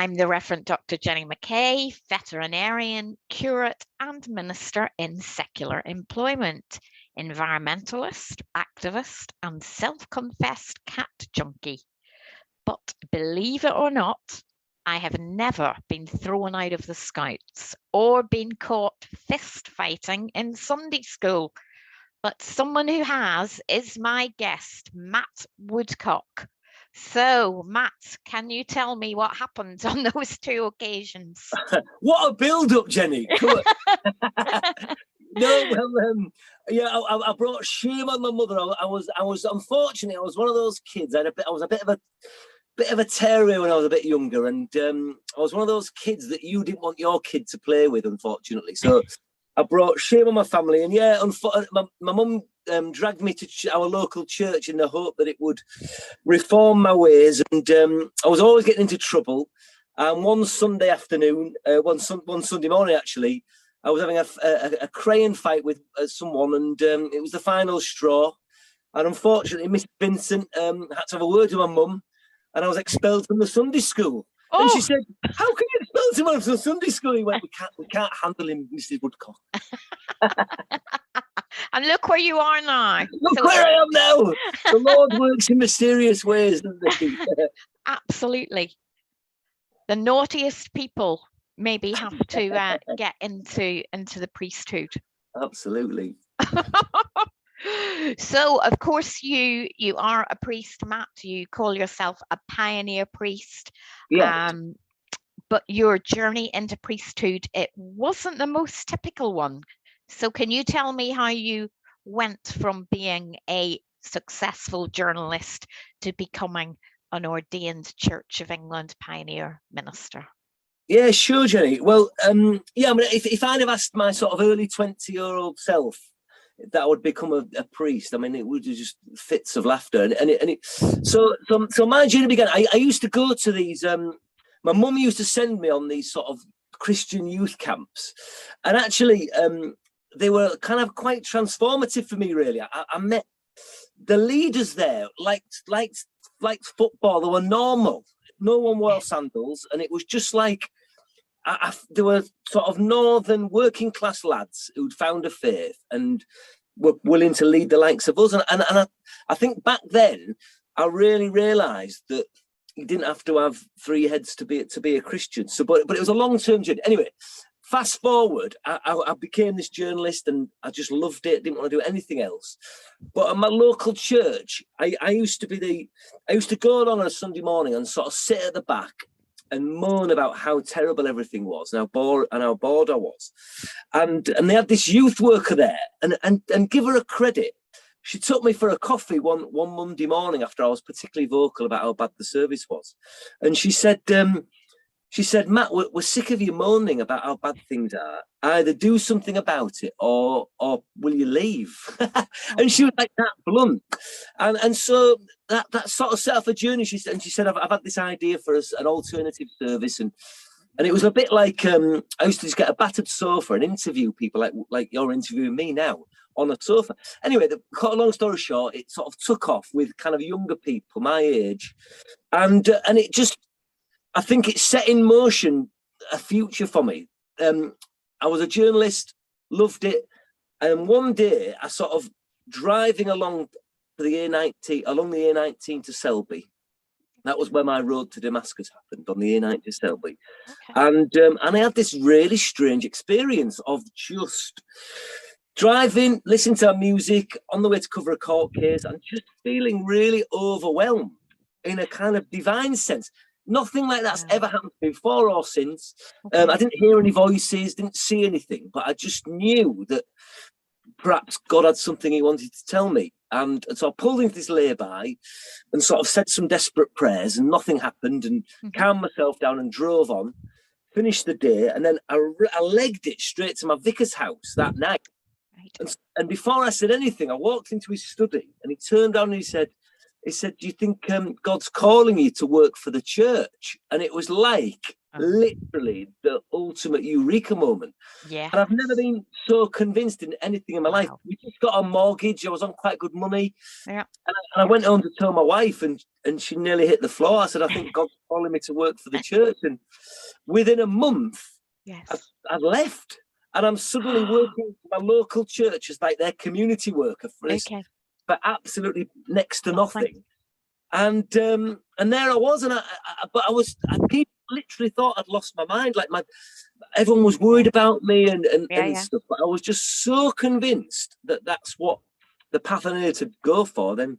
I'm the Reverend Dr. Jenny McKay, veterinarian, curate, and minister in secular employment, environmentalist, activist, and self-confessed cat junkie. But believe it or not, I have never been thrown out of the Scouts or been caught fist fighting in Sunday school. But someone who has is my guest, Matt Woodcock. So, Matt, can you tell me what happened on those two occasions? What a build-up, Jenny. Come on. No, well, I brought shame on my mother. I was unfortunately, I was one of those kids. I was a bit of a terrier when I was a bit younger, and I was one of those kids that you didn't want your kid to play with, unfortunately. So I brought shame on my family, and my mum dragged me to our local church in the hope that it would reform my ways, and I was always getting into trouble. And one Sunday afternoon, one Sunday morning actually, I was having a crayon fight with someone, and it was the final straw. And unfortunately, Miss Vincent had to have a word with my mum, and I was expelled from the Sunday school. Oh. And she said, "How can you expel someone from Sunday school?" He went, "We can't handle him, Mrs. Woodcock." And look where you are now. Look where I am now. The Lord works in mysterious ways, doesn't he? Absolutely. The naughtiest people maybe have to get into the priesthood. Absolutely. So, of course, you are a priest, Matt. You call yourself a pioneer priest. Yeah. But your journey into priesthood, it wasn't the most typical one. So can you tell me how you went from being a successful journalist to becoming an ordained Church of England pioneer minister? Yeah, sure, Jenny. Well, if I'd have asked my sort of early 20-year-old self that I would become a priest, I mean, it would just fits of laughter. So my journey began. I used to go to these. My mum used to send me on these sort of Christian youth camps, and actually, they were kind of quite transformative for me. Really, I met the leaders there, like football. They were normal. No one wore sandals, and it was just like. There were sort of northern working class lads who'd found a faith and were willing to lead the likes of us. And I think back then I really realised that you didn't have to have three heads to be a Christian. So, but it was a long-term journey. Anyway, fast forward, I became this journalist and I just loved it. Didn't want to do anything else. But at my local church, I used to go along on a Sunday morning and sort of sit at the back and moan about how terrible everything was and how bored I was. And they had this youth worker there, and give her a credit. She took me for a coffee one Monday morning after I was particularly vocal about how bad the service was. And she said, "Matt, we're sick of you moaning about how bad things are. Either do something about it or will you leave?" And she was like that blunt. And so that sort of set off a journey. She said, I've had this idea for us, an alternative service. And it was a bit like, I used to just get a battered sofa and interview people like you're interviewing me now on a sofa. Anyway, cut a long story short, it sort of took off with kind of younger people my age. And it just, I think it set in motion a future for me. I was a journalist, loved it. And one day I sort of driving along the A19 to Selby. That was where my road to Damascus happened, on the A19 to Selby. Okay. And I had this really strange experience of just driving, listening to our music on the way to cover a court case and just feeling really overwhelmed in a kind of divine sense. Nothing like that's ever happened before or since. Okay. I didn't hear any voices, didn't see anything, but I just knew that perhaps God had something he wanted to tell me. And so I pulled into this lay-by and sort of said some desperate prayers, and nothing happened, and calmed myself down and drove on, finished the day, and then I legged it straight to my vicar's house that night. Right. And before I said anything, I walked into his study, and he turned down and he said, "Do you think God's calling you to work for the church?" And it was like literally the ultimate eureka moment. Yeah. And I've never been so convinced in anything in my life. Wow. We just got a mortgage. I was on quite good money. Yeah. And I went home to tell my wife, and she nearly hit the floor. I said, I think God's calling me to work for the church. And within a month, Yes. I've left. And I'm suddenly working for my local church as like their community worker for absolutely next to nothing. And there I was, and people literally thought I'd lost my mind. Like everyone was worried about me and stuff. But I was just so convinced that that's what the path I needed to go for. Then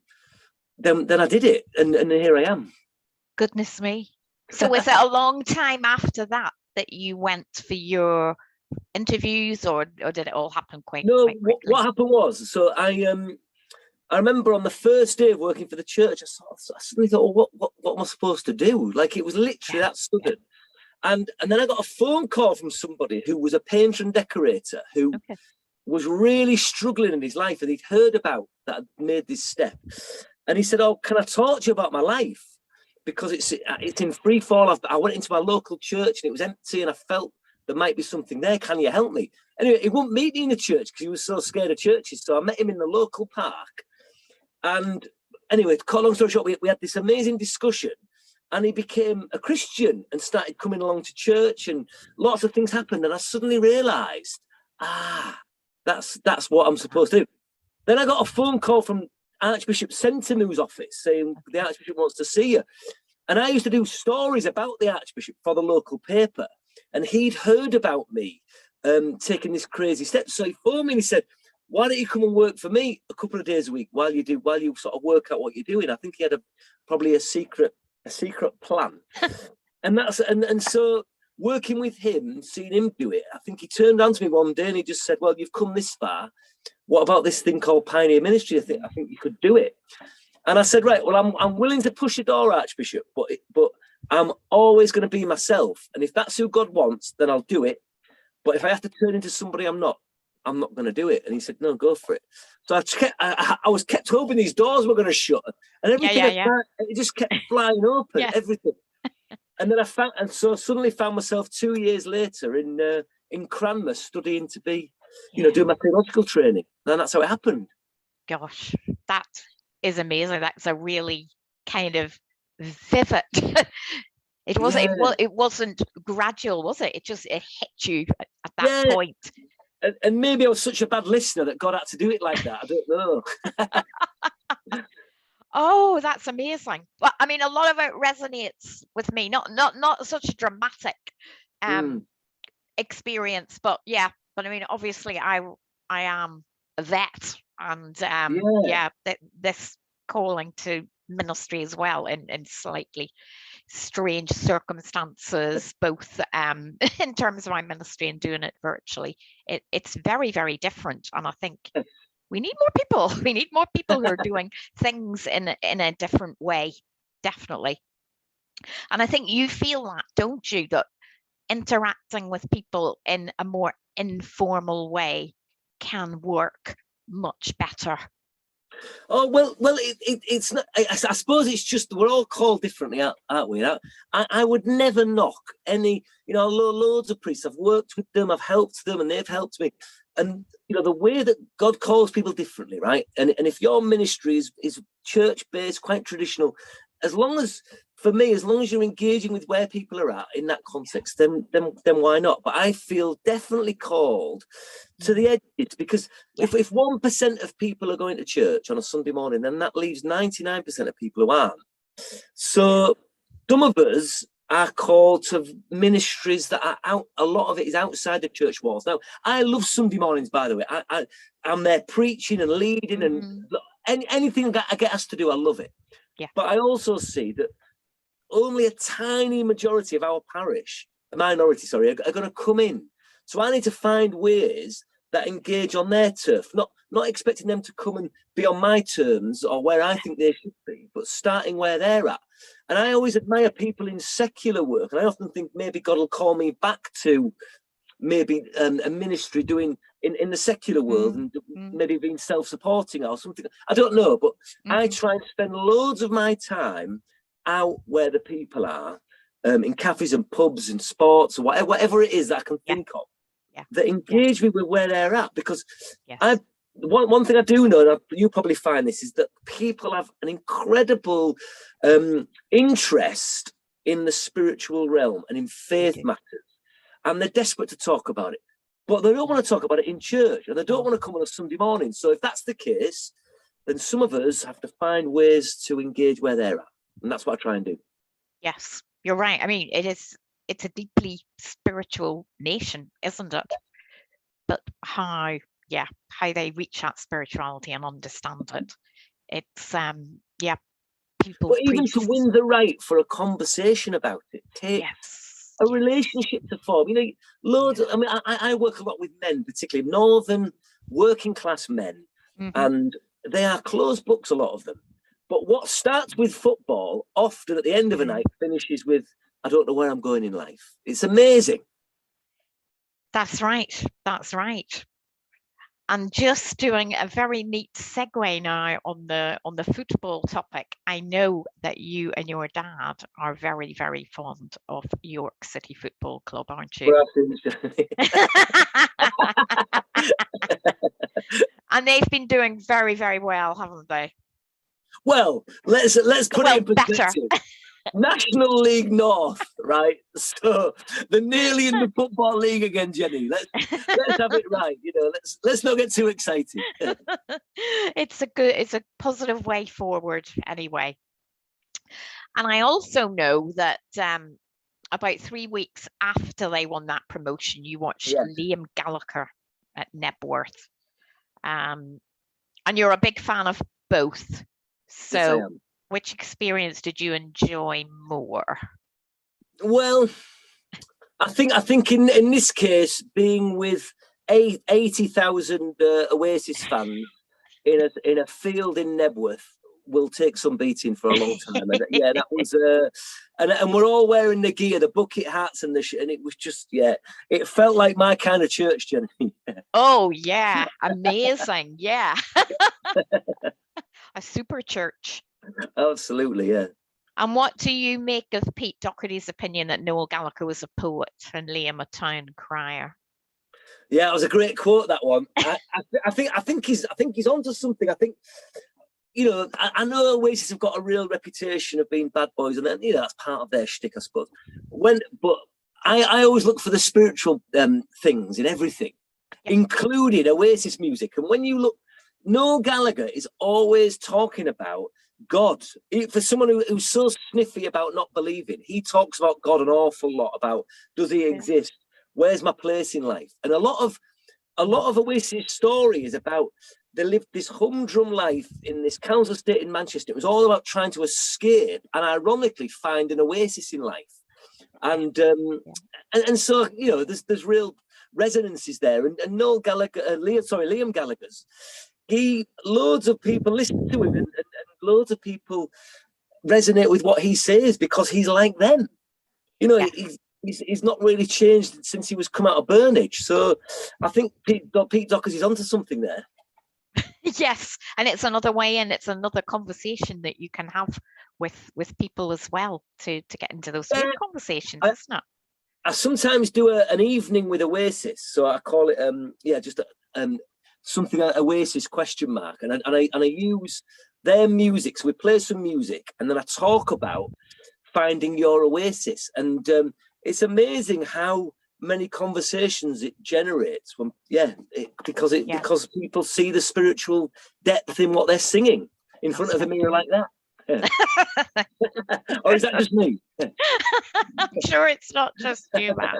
I did it, and here I am. Goodness me! So was it a long time after that you went for your interviews, or did it all happen quite quickly? What happened was, so I remember on the first day of working for the church, I suddenly thought, what am I supposed to do? Like, it was literally that sudden. And then I got a phone call from somebody who was a painter and decorator who was really struggling in his life, and he'd heard about that I'd made this step. And he said, oh, can I talk to you about my life? Because it's in free fall. I went into my local church and it was empty, and I felt there might be something there. Can you help me? Anyway, he wouldn't meet me in the church because he was so scared of churches. So I met him in the local park. And anyway, to cut a long story short, we had this amazing discussion, and he became a Christian and started coming along to church, and lots of things happened. And I suddenly realised, that's what I'm supposed to do. Then I got a phone call from Archbishop Centimew's office saying the Archbishop wants to see you. And I used to do stories about the Archbishop for the local paper, and he'd heard about me taking this crazy step. So he phoned me and he said, why don't you come and work for me a couple of days a week while you sort of work out what you're doing? I think he had probably a secret plan. and so working with him and seeing him do it, I think he turned around to me one day and he just said, well, you've come this far. What about this thing called Pioneer Ministry? I think you could do it. And I said, right, well, I'm willing to push the door, Archbishop, but I'm always going to be myself. And if that's who God wants, then I'll do it. But if I have to turn into somebody I'm not going to do it. And he said, no, go for it. So I was kept hoping these doors were going to shut, and everything it just kept flying open, everything. And then so suddenly found myself 2 years later in Cranmer studying to be, doing my theological training. And that's how it happened. Gosh, that is amazing. That's a really kind of vivid. It wasn't gradual, was it? It hit you at that point. And maybe I was such a bad listener that God had to do it like that. I don't know. Oh, that's amazing. Well, I mean, a lot of it resonates with me. Not such a dramatic experience, but I mean, obviously, I am a vet, and this calling to ministry as well in slightly strange circumstances, both in terms of my ministry and doing it virtually. It's very, very different, and I think we need more people. We need more people who are doing things in a different way, definitely. And I think you feel that, don't you, that interacting with people in a more informal way can work much better. Oh, well, it's not. I suppose it's just we're all called differently, aren't we? I would never knock any, loads of priests. I've worked with them, I've helped them, and they've helped me. And, the way that God calls people differently, right? And if your ministry is church-based, quite traditional, as long as you're engaging with where people are at in that context, then why not? But I feel definitely called to the edges, because if 1% of people are going to church on a Sunday morning, then that leaves 99% of people who aren't. So some of us are called to ministries that are out. A lot of it is outside the church walls. Now, I love Sunday mornings, by the way. I'm there preaching and leading, and anything that I get asked to do, I love it. Yeah. But I also see that only a tiny majority of our parish, are going to come in. So I need to find ways that engage on their turf, not expecting them to come and be on my terms or where I think they should be, but starting where they're at. And I always admire people in secular work, and I often think maybe God will call me back to maybe a ministry doing in the secular world and maybe being self-supporting or something. I don't know, but I try and spend loads of my time out where the people are, in cafes and pubs and sports or whatever it is that I can think of that engage me with where they're at. Because one thing I do know, and you probably find this, is that people have an incredible interest in the spiritual realm and in faith matters, and they're desperate to talk about it, but they don't want to talk about it in church, and they don't want to come on a Sunday morning. So if that's the case, then some of us have to find ways to engage where they're at, and that's what I try and do. Yes, you're right. I mean, it's a deeply spiritual nation, isn't it? But how they reach that spirituality and understand it. It's people. But even to win the right for a conversation about it takes a relationship to form. You know, loads. I mean, I work a lot with men, particularly northern working class men, and they are closed books, a lot of them. But what starts with football, often at the end of a night, finishes with, I don't know where I'm going in life. It's amazing. That's right. That's right. And just doing a very neat segue now on the football topic, I know that you and your dad are very, very fond of York City Football Club, aren't you? And they've been doing very, very well, haven't they? Well, let's put it in perspective. National League North, right? So they're nearly in the Football League again, Jenny. Let's have it right. You know, let's not get too excited. It's a positive way forward, anyway. And I also know that about 3 weeks after they won that promotion, you watched Liam Gallagher at Nebworth, and you're a big fan of both. So. Yes, which experience did you enjoy more? Well, I think in this case, being with 80,000 Oasis fans in a field in Nebworth will take some beating for a long time. And, that was and we're all wearing the gear, the bucket hats, and and it was just it felt like my kind of church, Jenny. Oh yeah, amazing, yeah, a super church. Absolutely, yeah. And what do you make of Pete Doherty's opinion that Noel Gallagher was a poet and Liam a town crier? Yeah, it was a great quote, that one. I think he's onto something. I think, you know, I know Oasis have got a real reputation of being bad boys, and then, you know, that's part of their shtick, I suppose. But I always look for the spiritual things in everything, including Oasis music. And when you look, Noel Gallagher is always talking about God. For someone who's so sniffy about not believing, he talks about God an awful lot, about does he exist? Where's my place in life? And a lot of Oasis' story is about they lived this humdrum life in this council estate in Manchester. It was all about trying to escape and ironically find an oasis in life. And so, you know, there's real resonances there. And Noel Gallagher, Liam Gallagher's, loads of people listen to him and loads of people resonate with what he says because he's like them. You know, he's not really changed since he was come out of Burnage. So I think Pete Doherty's onto something there. Yes, and it's another way in. It's another conversation that you can have with people as well to get into those conversations, isn't it? I sometimes do an evening with Oasis, so I call it something Oasis ? And I use their music. So we play some music, and then I talk about finding your Oasis. And it's amazing how many conversations it generates when because people see the spiritual depth in what they're singing in front of a mirror like that. Or is that just me? I'm sure it's not just you, Matt.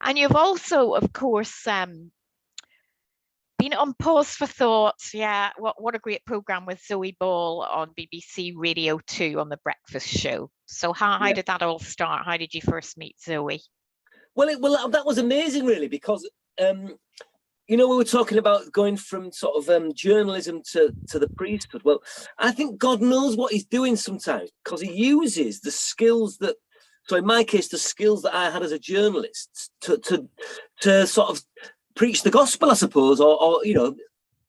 And you've also, of course, been on Pause for Thought. Yeah, what a great programme with Zoe Ball on BBC Radio 2 on The Breakfast Show. So how did that all start? How did you first meet Zoe? Well, that was amazing, really, because, you know, we were talking about going from sort of journalism to the priesthood. Well, I think God knows what he's doing sometimes because he uses the skills that, so in my case, the skills that I had as a journalist to sort of preach the gospel, I suppose, or you know,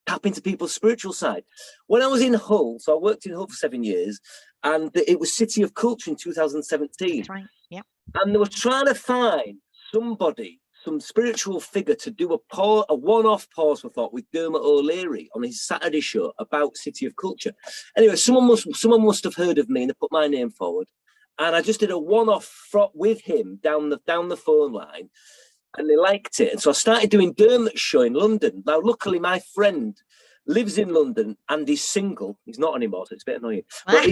tap into people's spiritual side. When I was in Hull, so I worked in Hull for 7 years, and it was City of Culture in 2017. That's right. Yeah. And they were trying to find somebody, some spiritual figure, to do a one-off pause for thought with Dermot O'Leary on his Saturday show about City of Culture. Anyway, someone must have heard of me, and they put my name forward. And I just did a one-off with him down the phone line, and they liked it. And so I started doing Dermot's show in London. Now, luckily, my friend lives in London and he's single. He's not anymore, so it's a bit annoying. But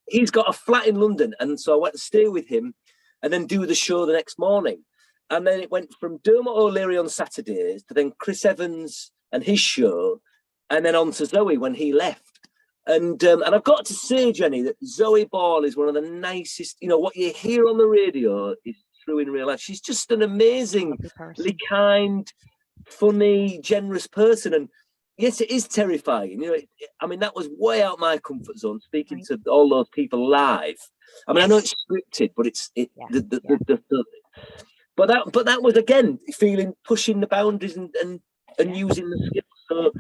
he's got a flat in London, and so I went to stay with him and then do the show the next morning. And then it went from Dermot O'Leary on Saturdays to then Chris Evans and his show, and then on to Zoe when he left. And I've got to say, Jenny, that Zoe Ball is one of the nicest. You know, what you hear on the radio is true in real life. She's just an amazingly kind, funny, generous person. And yes, it is terrifying. You know, I mean, that was way out my comfort zone, speaking to all those people live. I mean, I know it's scripted, but but that was, again, pushing the boundaries and using the skills. So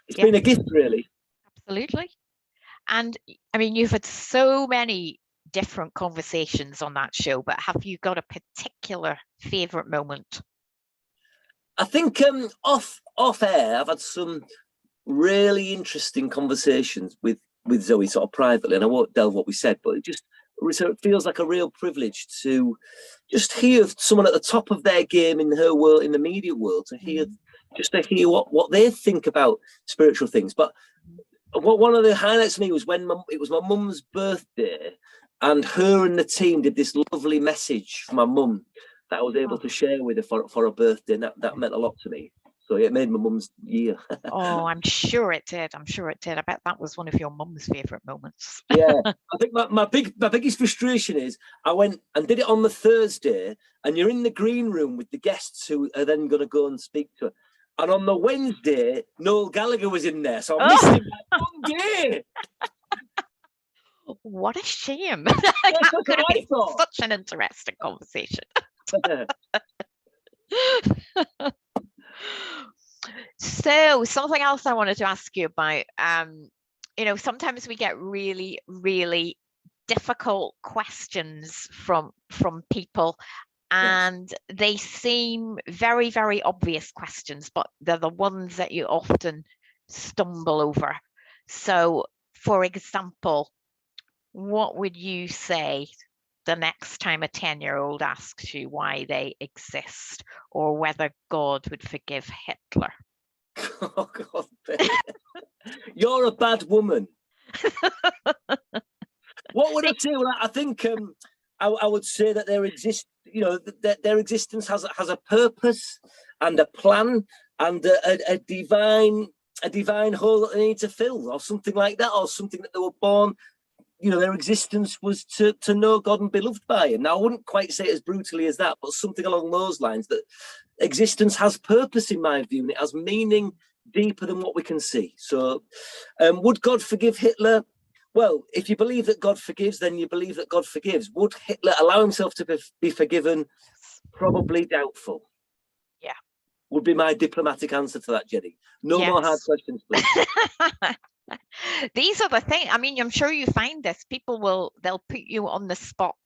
it's been a gift, really. Absolutely. And I mean, you've had so many different conversations on that show, but have you got a particular favorite moment? I think off air, I've had some really interesting conversations with Zoe, sort of privately, and I won't delve what we said, but it feels like a real privilege to just hear someone at the top of their game in her world, in the media world, to hear what they think about spiritual things. But one of the highlights for me was when it was my mum's birthday, and her and the team did this lovely message for my mum that I was able to share with her for her birthday, and that meant a lot to me. So it made my mum's year. Oh, I'm sure it did. I bet that was one of your mum's favourite moments. Yeah, I think my biggest frustration is I went and did it on the Thursday, and you're in the green room with the guests who are then going to go and speak to her. And on the Wednesday, Noel Gallagher was in there, so I missed him by 1 day. What a shame. That could have been such an interesting conversation. So something else I wanted to ask you about, sometimes we get really, really difficult questions from people, and they seem very, very obvious questions, but they're the ones that you often stumble over. So, for example, what would you say the next time a 10-year-old asks you why they exist, or whether God would forgive Hitler? Oh, God. You're a bad woman. What would I say? Well, I think I would say that their existence has a purpose and a plan and a divine hole that they need to fill, or something like that, or something that they were born. Their existence was to know God and be loved by him. Now, I wouldn't quite say it as brutally as that, but something along those lines, that existence has purpose in my view, and it has meaning deeper than what we can see. So would God forgive Hitler? Well, if you believe that God forgives, then you believe that God forgives. Would Hitler allow himself to be forgiven? Probably doubtful. Yeah. Would be my diplomatic answer to that, Jenny. No more hard questions, please. These are the things. I mean, I'm sure you find this. They'll put you on the spot,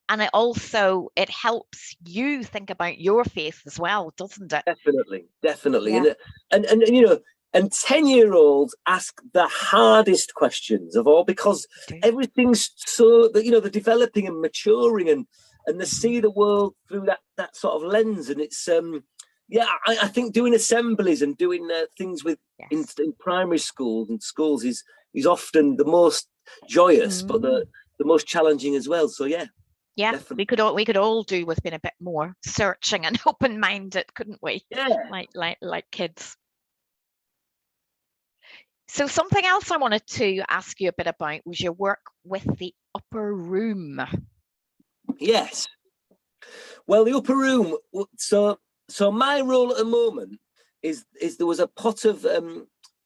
and it helps you think about your faith as well, doesn't it? Definitely. Yeah. And 10-year-olds ask the hardest questions of all, because everything's so that they're developing and maturing, and they see the world through that sort of lens. And it's I think doing assemblies and doing things with in primary schools and schools is often the most joyous, but the most challenging as well. So yeah, definitely. we could all do with being a bit more searching and open-minded, couldn't we? Yeah, like kids. So something else I wanted to ask you a bit about was your work with the Upper Room. Yes. Well, the Upper Room. So my role at the moment is there was a pot of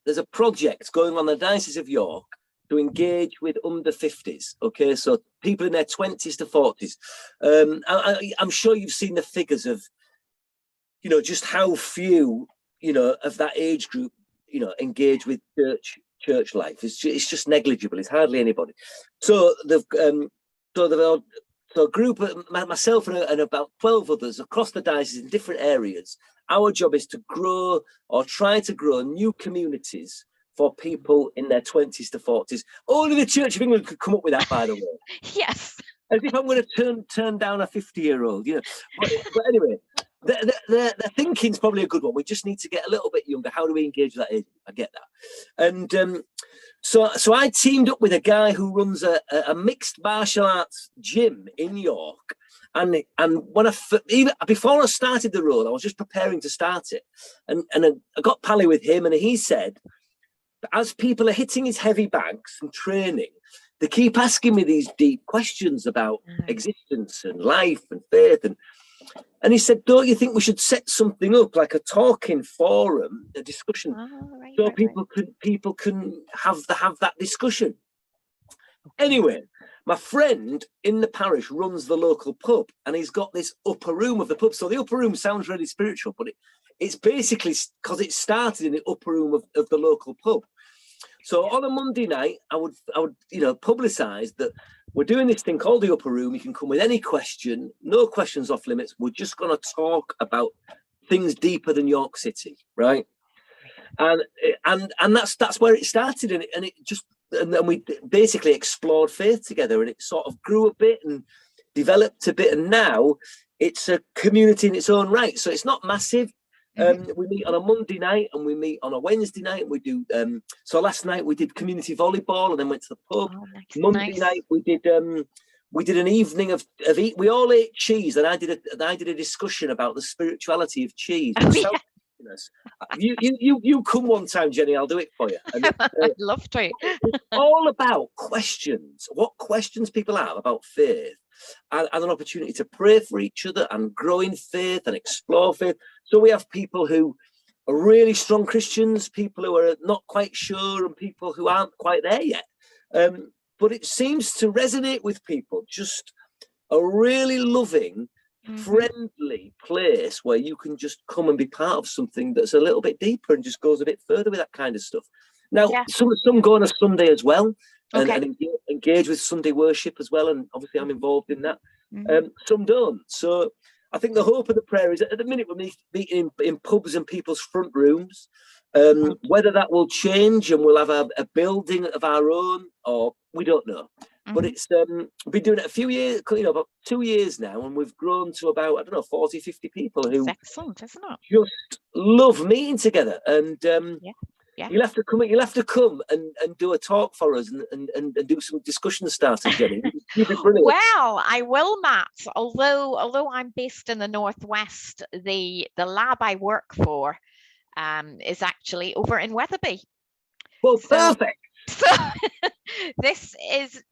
there's a project going on in the Diocese of York to engage with under 50s. Okay, so people in their 20s to 40s. I'm sure you've seen the figures of just how few of that age group engage with church life. It's just negligible. It's hardly anybody. So so a group of myself and about 12 others across the diocese in different areas. Our job is to grow or try to grow new communities for people in their 20s to 40s. Only the Church of England could come up with that, by the way. Yes. As if I'm going to turn down a 50-year-old, But anyway, the thinking's probably a good one. We just need to get a little bit younger. How do we engage with that age? I get that. And so I teamed up with a guy who runs a mixed martial arts gym in York. And when before I started the role, I was just preparing to start it. And I got pally with him, and he said, as people are hitting his heavy bags and training, they keep asking me these deep questions about existence and life and faith. And he said, don't you think we should set something up, like a talking forum, a discussion, people can have that discussion? Anyway, my friend in the parish runs the local pub, and he's got this upper room of the pub. So the upper room sounds really spiritual, but it's basically because it started in the upper room of the local pub. So on a Monday night, I would publicise that we're doing this thing called the upper room. You can come with any question, no questions off limits. We're just going to talk about things deeper than York City, right? And that's where it started, and we basically explored faith together, and it sort of grew a bit and developed a bit, and now it's a community in its own right. So it's not massive. We meet on a Monday night and we meet on a Wednesday night, and we do so last night we did community volleyball and then went to the pub. Monday night we did an evening of eat. We all ate cheese, and I did a discussion about the spirituality of cheese. You come one time, Jenny, I'll do it for you. And, I'd love to. It's all about questions, what questions people have about faith, and an opportunity to pray for each other and grow in faith and explore faith. So we have people who are really strong Christians, people who are not quite sure, and people who aren't quite there yet. But it seems to resonate with people, just a really loving, friendly place where you can just come and be part of something that's a little bit deeper and just goes a bit further with that kind of stuff. Now, some go on a Sunday as well, and engage with Sunday worship as well, and obviously I'm involved in that. Some don't. So I think the hope of the prayer is at the minute we're meeting in pubs and people's front rooms. Whether that will change and we'll have a building of our own, or we don't know. But it's we've been doing it a few years, about 2 years now, and we've grown to about 40, 50 people who excellent, isn't it? Just love meeting together. And you'll have to come and do a talk for us and do some discussion starters, Jenny. You'd be brilliant. Well, I will, Matt. Although I'm based in the Northwest, the lab I work for is actually over in Wetherby. Well, perfect. So this is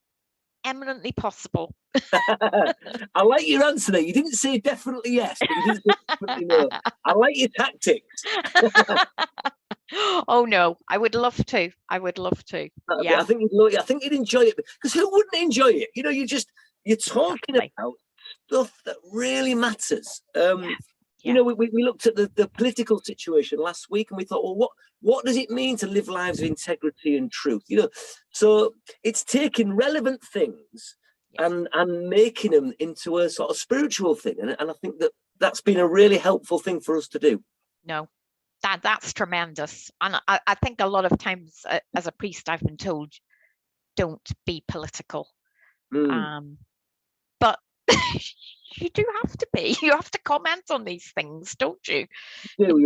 eminently possible. I like your answer there. You didn't say definitely yes, but you didn't say definitely no. I like your tactics. Oh no, I would love to. Yeah, I think you'd enjoy it, because who wouldn't enjoy it? You're talking about stuff that really matters. We looked at the political situation last week, and we thought, well, what does it mean to live lives of integrity and truth? So it's taking relevant things and making them into a sort of spiritual thing, and I think that's been a really helpful thing for us to do. No, that's tremendous, and I think a lot of times as a priest I've been told, don't be political, but you do have to be. You have to comment on these things, don't you? You do,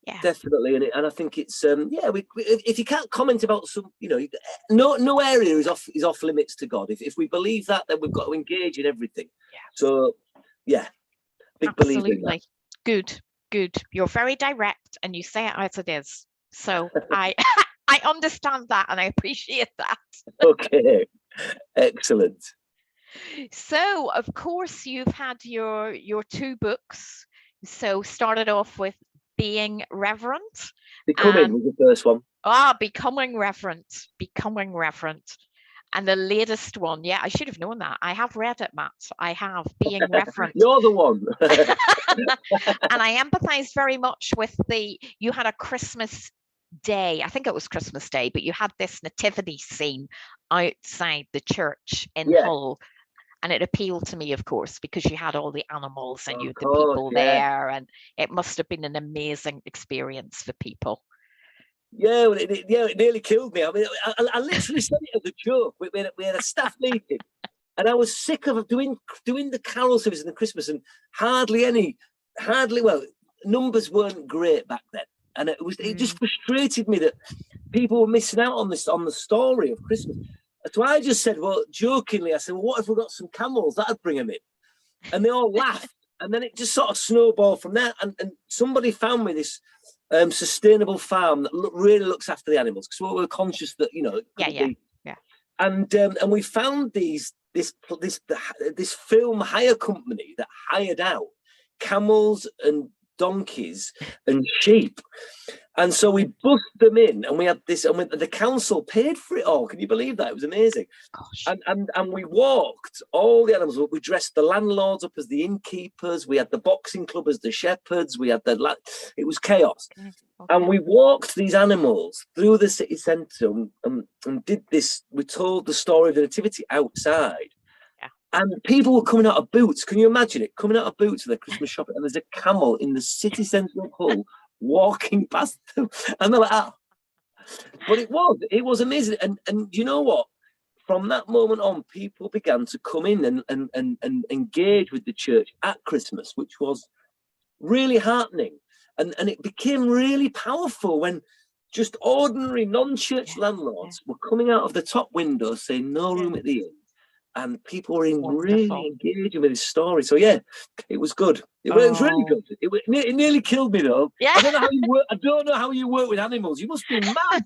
yeah, definitely. And I think it's if you can't comment about some, no area is off limits to God. If we believe that, then we've got to engage in everything. So big believer in that. Good. You're very direct, and you say it as it is. So I understand that, and I appreciate that. Okay, excellent. So, of course, you've had your 2 books. So, started off with Being Reverent. Becoming was the first one. Becoming Reverent. And the latest one, I should have known that. I have read it, Matt. I have, Being Reverent. You're the one. And I empathise very much with you had a Christmas day, I think it was Christmas Day, but you had this nativity scene outside the church in Hull. And it appealed to me, of course, because you had all the animals and you had the people there, and it must have been an amazing experience for people. Yeah, well, it nearly killed me. I mean, I literally said it as a joke. We had a staff meeting, and I was sick of doing the carol service and the Christmas, and numbers weren't great back then, and it just frustrated me that people were missing out on the story of Christmas. So I just said, well, jokingly, I said, well, what if we got some camels? That'd bring them in. And they all laughed. And then it just sort of snowballed from there. And somebody found me this sustainable farm that really looks after the animals, because we were conscious that, Yeah. And we found this film hire company that hired out camels and donkeys and sheep. And so we bussed them in, and we had this, and the council paid for it all. Can you believe that? It was amazing. Gosh. And we walked all the animals. We dressed the landlords up as the innkeepers. We had the boxing club as the shepherds. We had it was chaos. Okay. And we walked these animals through the city centre and did this. We told the story of the nativity outside. Yeah. And people were coming out of boots. Can you imagine it? Coming out of boots to their Christmas shopping, and there's a camel in the city centre of Hull walking past them, and they're like, oh. But it was amazing. And you know what? From that moment on, people began to come in and engage with the church at Christmas, which was really heartening. And it became really powerful when just ordinary non-church landlords were coming out of the top window saying no room at the inn. And people were really engaging with his story. So yeah, it was good. It was really good. It nearly killed me though. Yeah. I don't know how you work with animals. You must be mad.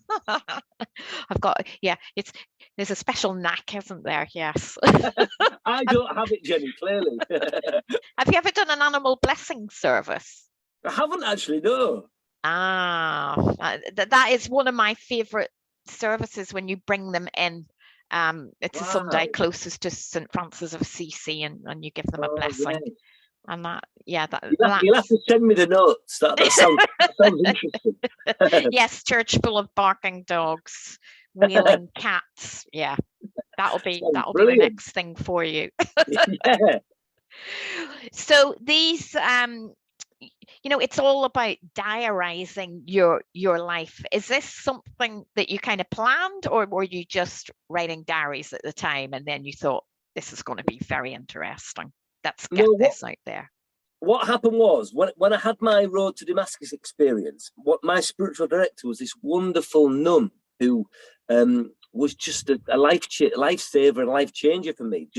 There's a special knack, isn't there? Yes. I don't have it, Jenny, clearly. Have you ever done an animal blessing service? I haven't actually, no. That is one of my favourite services, when you bring them in. It's a Sunday closest to St. Francis of Assisi, and you give them a blessing. Yeah. And you'll have to send me the notes. That sounds interesting. Yes, church full of barking dogs, wheeling cats. Yeah, that'll be the next thing for you. Yeah. So these it's all about diarising your life. Is this something that you kind of planned, or were you just writing diaries at the time and then you thought, this is going to be very interesting? Let's get this out there. What happened was, when I had my Road to Damascus experience, what my spiritual director was this wonderful nun who was just a lifesaver and life changer for me.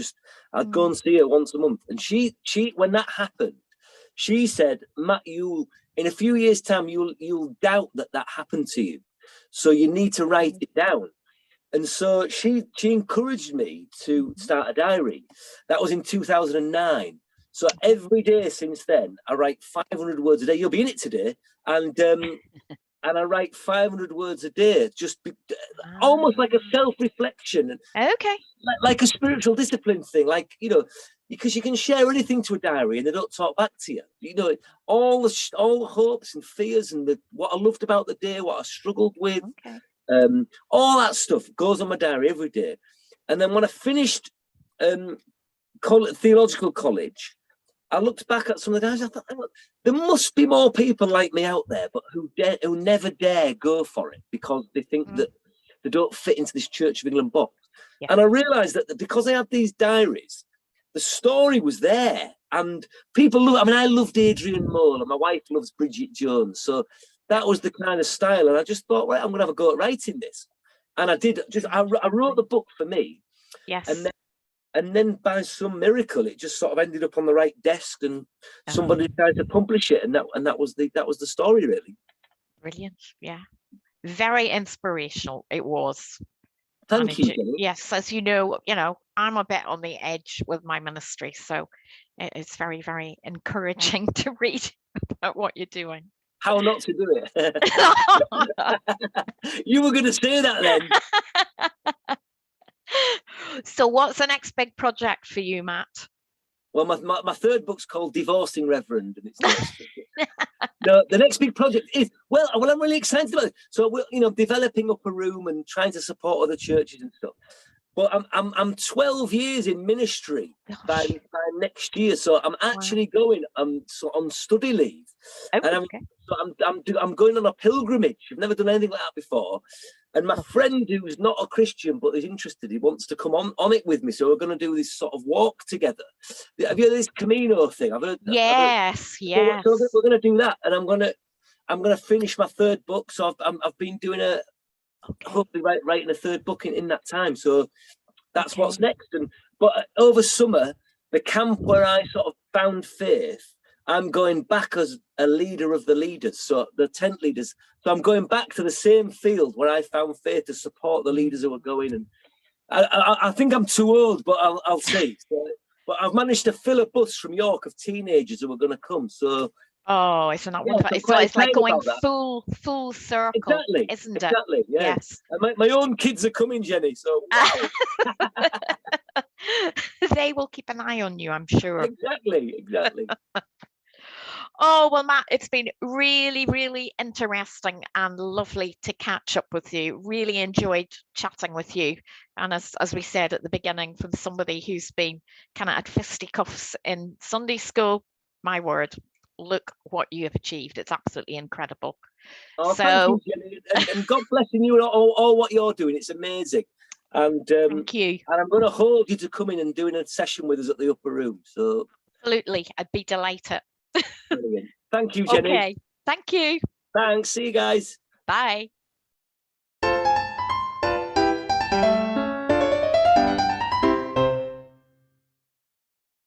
I'd go and see her once a month. And she when that happened, she said, Matt, in a few years' time, you'll doubt that happened to you. So you need to write it down. And so she encouraged me to start a diary. That was in 2009. So every day since then, I write 500 words a day. You'll be in it today. And I write 500 words a day, almost like a self-reflection. Okay. Like a spiritual discipline thing, because you can share anything to a diary and they don't talk back to you. All the hopes and fears and what I loved about the day, what I struggled with, all that stuff goes on my diary every day. And then when I finished theological college, I looked back at some of the diaries. I thought, there must be more people like me out there, but who never dare go for it because they think that they don't fit into this Church of England box. Yeah. And I realised that because I had these diaries, the story was there, and people I loved Adrian Mole, and my wife loves Bridget Jones, so that was the kind of style. And I just thought, right, I'm going to have a go at writing this, and I did. I wrote the book for me, yes, and then by some miracle, it just sort of ended up on the right desk, and somebody tried to publish it, and that was the story, really. Brilliant, yeah, very inspirational. It was. Thank you. Yes, as you know, I'm a bit on the edge with my ministry, so it's very, very encouraging to read about what you're doing. How not to do it? You were going to say that then. So what's the next big project for you, Matt? Well, my third book's called Divorcing Reverend, and it's So the next big project is, well, I'm really excited about it. So we're, developing up a room and trying to support other churches and stuff. But I'm 12 years in ministry by next year, so I'm actually going on study leave, and I'm going on a pilgrimage. I've never done anything like that before, and my friend who's not a Christian but is interested, he wants to come on it with me. So we're going to do this sort of walk together. Have you heard of this Camino thing? I've heard. Yes. So we're going to do that, and I'm going to finish my third book. So I've been doing hopefully writing a third book in that time. So that's what's next. But over summer, the camp where I sort of found faith, I'm going back as a leader of the leaders, so the tent leaders. So I'm going back to the same field where I found faith to support the leaders who are going. And I think I'm too old, but I'll see. But I've managed to fill a bus from York of teenagers who are going to come. So. Oh, isn't that wonderful? It's like going full circle, exactly, isn't it? Exactly, yeah. Yes. And my own kids are coming, Jenny, so wow. They will keep an eye on you, I'm sure. Exactly. Oh, well, Matt, it's been really, really interesting and lovely to catch up with you. Really enjoyed chatting with you. And as we said at the beginning, from somebody who's been kind of at fisticuffs in Sunday school, my word. Look what you have achieved. It's absolutely incredible. Oh, thank you, Jenny. And God blessing you and all what you're doing. It's amazing. And thank you. And I'm going to hold you to come in and doing a session with us at the upper room. So absolutely, I'd be delighted. Brilliant. Thank you, Jenny. Okay, thank you. Thanks. See you guys. Bye.